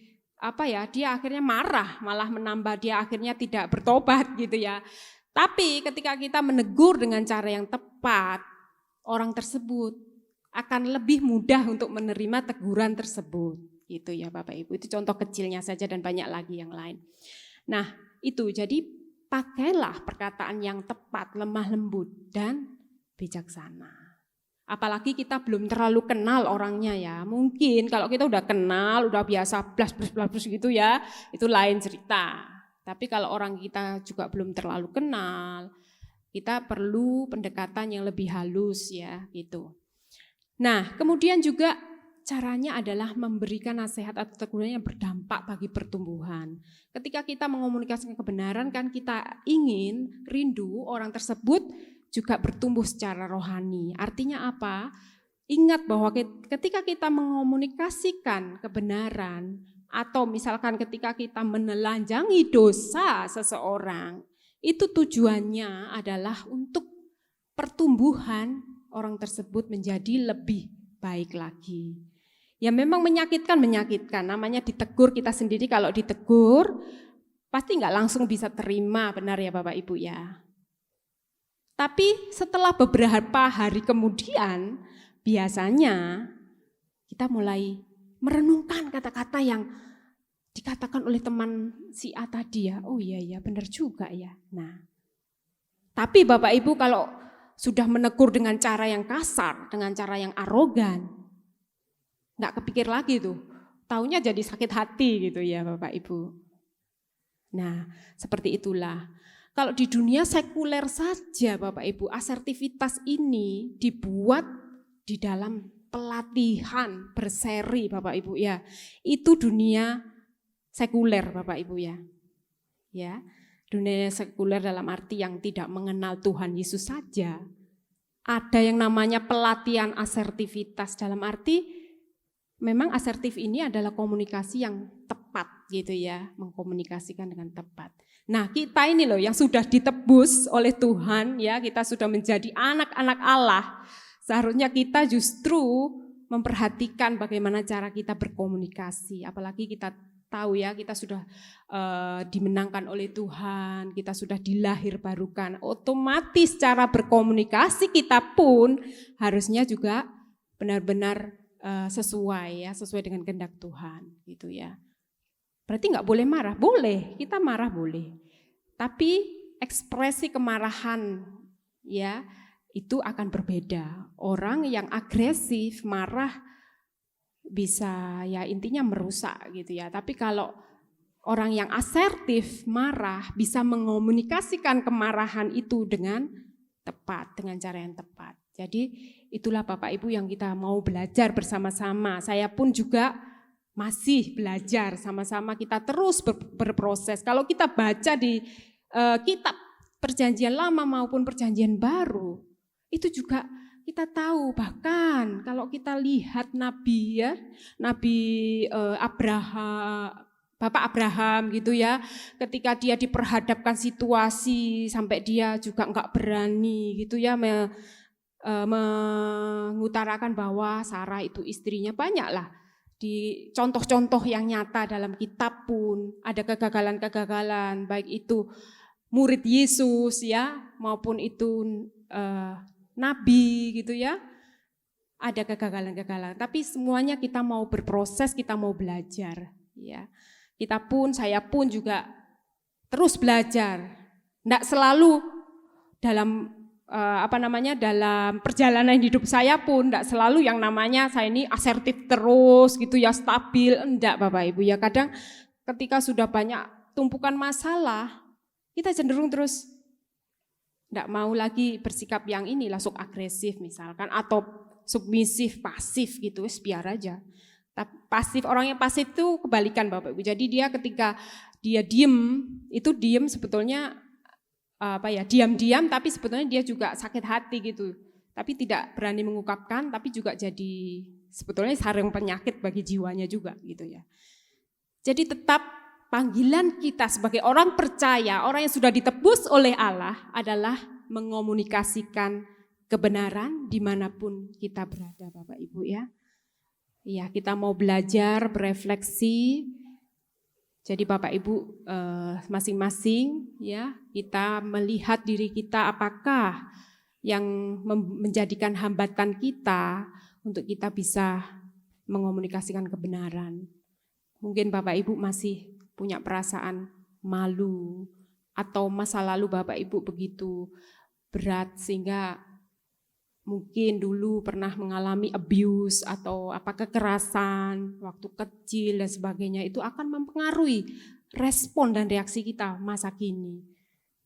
dia akhirnya marah, malah menambah dia akhirnya tidak bertobat gitu ya. Tapi ketika kita menegur dengan cara yang tepat, orang tersebut akan lebih mudah untuk menerima teguran tersebut. Gitu ya Bapak Ibu, itu contoh kecilnya saja dan banyak lagi yang lain. Nah itu, jadi pakailah perkataan yang tepat, lemah lembut dan bijaksana. Apalagi kita belum terlalu kenal orangnya ya. Mungkin kalau kita udah kenal, udah biasa blas gitu ya, itu lain cerita. Tapi kalau orang kita juga belum terlalu kenal, kita perlu pendekatan yang lebih halus ya gitu. Nah kemudian juga caranya adalah memberikan nasihat atau teguran yang berdampak bagi pertumbuhan. Ketika kita mengomunikasikan kebenaran kan kita ingin, rindu orang tersebut juga bertumbuh secara rohani. Artinya apa? Ingat bahwa ketika kita mengomunikasikan kebenaran atau misalkan ketika kita menelanjangi dosa seseorang, itu tujuannya adalah untuk pertumbuhan orang tersebut menjadi lebih baik lagi. Ya memang menyakitkan, namanya ditegur kita sendiri kalau ditegur pasti nggak langsung bisa terima, benar ya Bapak Ibu ya. Tapi setelah beberapa hari kemudian, biasanya kita mulai merenungkan kata-kata yang dikatakan oleh teman si A tadi ya. Oh iya benar juga ya. Nah, tapi Bapak Ibu kalau sudah menegur dengan cara yang kasar, dengan cara yang arogan, nggak kepikir lagi tuh. Taunya jadi sakit hati gitu ya Bapak Ibu. Nah, seperti itulah. Kalau di dunia sekuler saja Bapak Ibu, asertivitas ini dibuat di dalam pelatihan berseri Bapak Ibu ya. Itu dunia sekuler Bapak Ibu ya. Ya, dunia sekuler dalam arti yang tidak mengenal Tuhan Yesus saja. Ada yang namanya pelatihan asertivitas dalam arti memang asertif ini adalah komunikasi yang tepat gitu ya, mengkomunikasikan dengan tepat. Nah kita ini loh yang sudah ditebus oleh Tuhan ya, kita sudah menjadi anak-anak Allah. Seharusnya kita justru memperhatikan bagaimana cara kita berkomunikasi. Apalagi kita tahu ya kita sudah dimenangkan oleh Tuhan, kita sudah dilahir barukan. Otomatis cara berkomunikasi kita pun harusnya juga benar-benar sesuai dengan kehendak Tuhan gitu ya. Berarti nggak boleh marah, boleh, kita marah boleh. Tapi ekspresi kemarahan ya itu akan berbeda. Orang yang agresif, marah bisa ya intinya merusak gitu ya. Tapi kalau orang yang asertif, marah bisa mengomunikasikan kemarahan itu dengan tepat, dengan cara yang tepat. Jadi itulah Bapak Ibu yang kita mau belajar bersama-sama. Saya pun juga masih belajar sama-sama, kita terus berproses. Kalau kita baca di kitab Perjanjian Lama maupun Perjanjian Baru, itu juga kita tahu bahkan kalau kita lihat Nabi ya, Nabi Abraham, Bapak Abraham gitu ya, ketika dia diperhadapkan situasi sampai dia juga enggak berani gitu ya mengutarakan bahwa Sarah itu istrinya, banyaklah. Di contoh-contoh yang nyata dalam kitab pun ada kegagalan-kegagalan, baik itu murid Yesus ya maupun itu nabi gitu ya. Ada kegagalan-kegagalan, tapi semuanya kita mau berproses, kita mau belajar ya. Kita pun, saya pun juga terus belajar. Enggak selalu dalam dalam perjalanan hidup saya pun enggak selalu yang namanya saya ini asertif terus gitu ya, stabil, enggak Bapak Ibu ya. Kadang ketika sudah banyak tumpukan masalah, kita cenderung terus enggak mau lagi bersikap yang ini langsung agresif misalkan, atau submisif, pasif gitu, biar aja. Pasif, orang yang pasif itu kebalikan Bapak Ibu. Jadi dia ketika dia diem, itu diem sebetulnya diam-diam, tapi sebetulnya dia juga sakit hati gitu. Tapi tidak berani mengungkapkan, tapi juga jadi sebetulnya sarang penyakit bagi jiwanya juga gitu ya. Jadi tetap panggilan kita sebagai orang percaya, orang yang sudah ditebus oleh Allah adalah mengomunikasikan kebenaran dimanapun kita berada Bapak Ibu ya. Ya, kita mau belajar, berefleksi, Jadi Bapak Ibu masing-masing ya, kita melihat diri kita apakah yang menjadikan hambatan kita untuk kita bisa mengomunikasikan kebenaran. Mungkin Bapak Ibu masih punya perasaan malu atau masa lalu Bapak Ibu begitu berat sehingga mungkin dulu pernah mengalami abuse atau kekerasan waktu kecil dan sebagainya, itu akan mempengaruhi respon dan reaksi kita masa kini.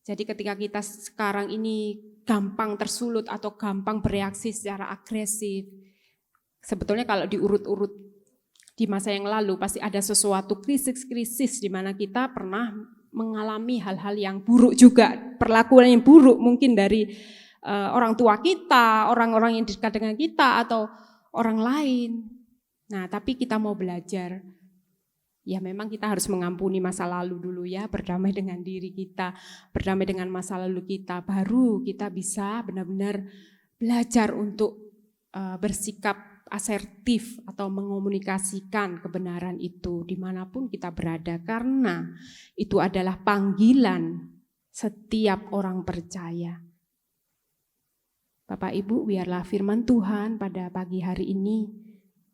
Jadi ketika kita sekarang ini gampang tersulut atau gampang bereaksi secara agresif, sebetulnya kalau diurut-urut di masa yang lalu pasti ada sesuatu krisis-krisis di mana kita pernah mengalami hal-hal yang buruk juga, perlakuan yang buruk mungkin dari orang tua kita, orang-orang yang dekat dengan kita atau orang lain. Nah, tapi kita mau belajar. Ya memang kita harus mengampuni masa lalu dulu ya, berdamai dengan diri kita, berdamai dengan masa lalu kita, baru kita bisa benar-benar belajar untuk bersikap asertif atau mengomunikasikan kebenaran itu dimanapun kita berada, karena itu adalah panggilan setiap orang percaya. Bapak Ibu, biarlah firman Tuhan pada pagi hari ini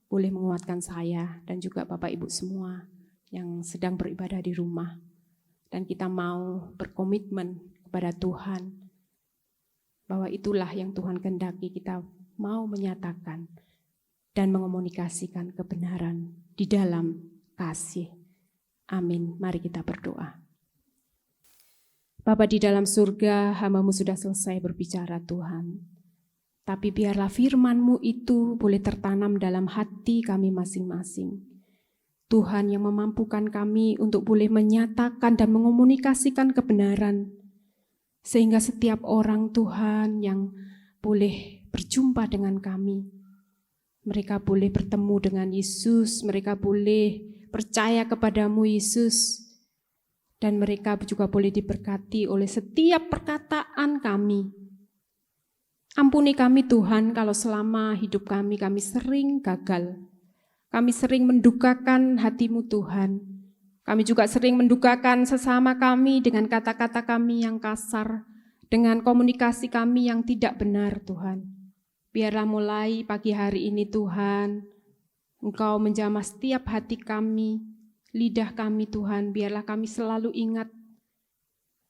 boleh menguatkan saya dan juga Bapak Ibu semua yang sedang beribadah di rumah. Dan kita mau berkomitmen kepada Tuhan bahwa itulah yang Tuhan kehendaki, kita mau menyatakan dan mengomunikasikan kebenaran di dalam kasih. Amin. Mari kita berdoa. Bapa di dalam surga, hamba-Mu sudah selesai berbicara Tuhan. Tapi biarlah firman-Mu itu boleh tertanam dalam hati kami masing-masing. Tuhan yang memampukan kami untuk boleh menyatakan dan mengomunikasikan kebenaran. Sehingga setiap orang Tuhan yang boleh berjumpa dengan kami, mereka boleh bertemu dengan Yesus, mereka boleh percaya kepadamu Yesus, dan mereka juga boleh diberkati oleh setiap perkataan kami. Ampuni kami Tuhan kalau selama hidup kami sering gagal. Kami sering mendukakan hati-Mu Tuhan. Kami juga sering mendukakan sesama kami dengan kata-kata kami yang kasar, dengan komunikasi kami yang tidak benar Tuhan. Biarlah mulai pagi hari ini Tuhan, Engkau menjamah setiap hati kami, lidah kami Tuhan. Biarlah kami selalu ingat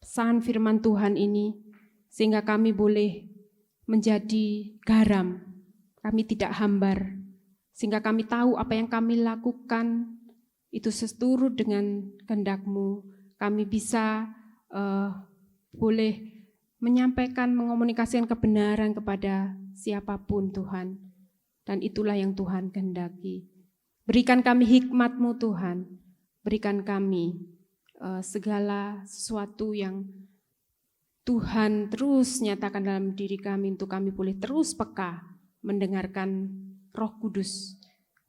pesan firman Tuhan ini, sehingga kami boleh menjadi garam, kami tidak hambar, sehingga kami tahu apa yang kami lakukan itu seturut dengan kehendak-Mu. Kami bisa boleh menyampaikan, mengomunikasikan kebenaran kepada siapapun Tuhan, dan itulah yang Tuhan kehendaki. Berikan kami hikmat-Mu Tuhan, berikan kami segala sesuatu yang Tuhan terus nyatakan dalam diri kami untuk kami boleh terus peka mendengarkan Roh Kudus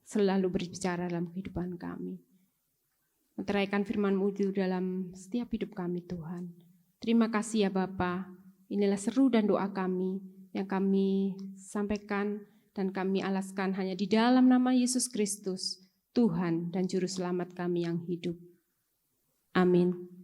selalu berbicara dalam kehidupan kami. Meteraikan firman-Mu itu dalam setiap hidup kami Tuhan. Terima kasih ya Bapa. Inilah seru dan doa kami yang kami sampaikan dan kami alaskan hanya di dalam nama Yesus Kristus, Tuhan dan Juru Selamat kami yang hidup. Amin.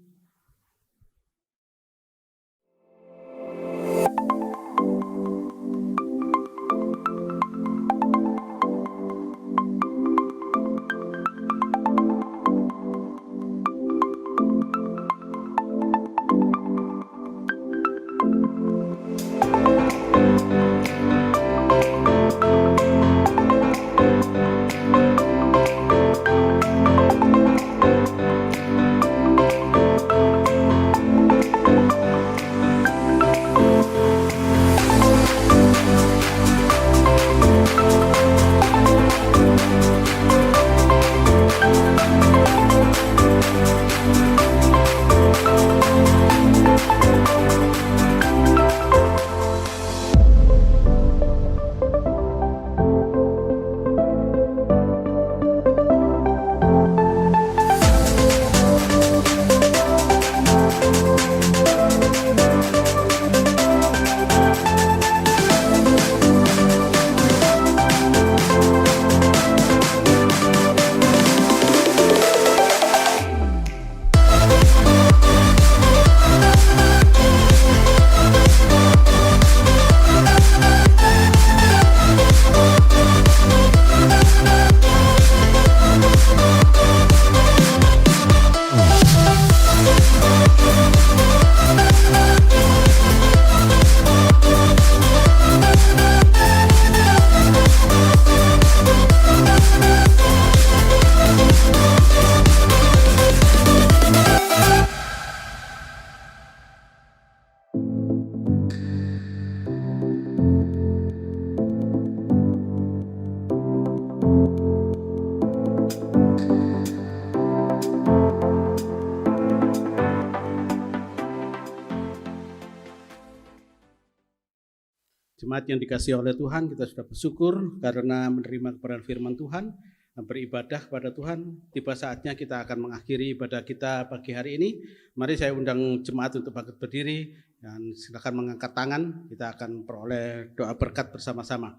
Jemaat yang dikasihi oleh Tuhan, kita sudah bersyukur karena menerima kebenaran firman Tuhan, beribadah kepada Tuhan. Tiba saatnya kita akan mengakhiri ibadah kita pagi hari ini. Mari saya undang jemaat untuk bangkit berdiri dan silakan mengangkat tangan. Kita akan peroleh doa berkat bersama-sama.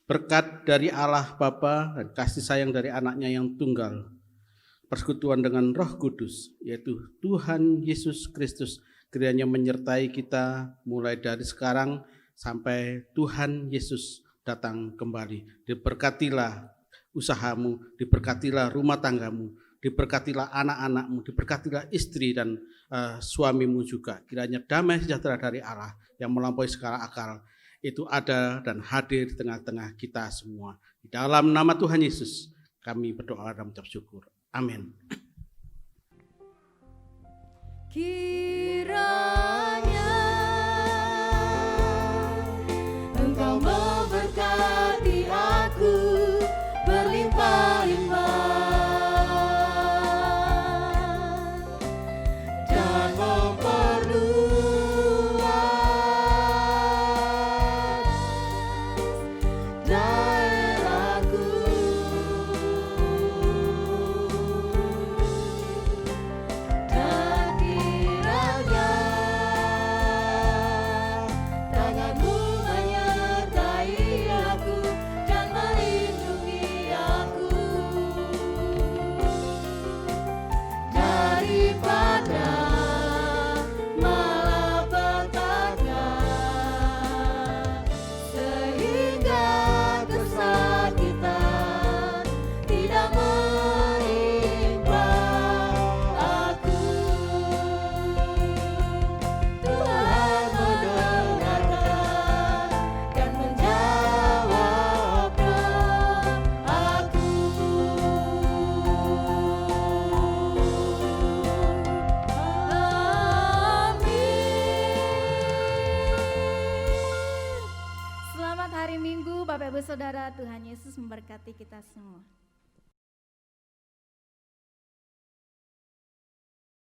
Berkat dari Allah Bapa dan kasih sayang dari anaknya yang tunggal, persekutuan dengan Roh Kudus, yaitu Tuhan Yesus Kristus, kiranya menyertai kita mulai dari sekarang sampai Tuhan Yesus datang kembali. Diberkatilah usahamu, diberkatilah rumah tanggamu, diberkatilah anak-anakmu, diberkatilah istri dan suamimu juga. Kiranya damai sejahtera dari Allah yang melampaui segala akal itu ada dan hadir di tengah-tengah kita semua. Di dalam nama Tuhan Yesus kami berdoa dan mengucap syukur. Amin. Kiranya Engkau memberkati aku berlimpah-limpah dan memperluas daerahku. Dan kiranya tanganmu menyertai aku dan melindungi aku daripada malapetaka, sehingga kesakitan tidak menimpa aku. Tuhan mendengarkan dan menjawab doaku. Amin. Selamat hari Minggu, Bapak Ibu Saudara. Tuhan Yesus memberkati kita semua.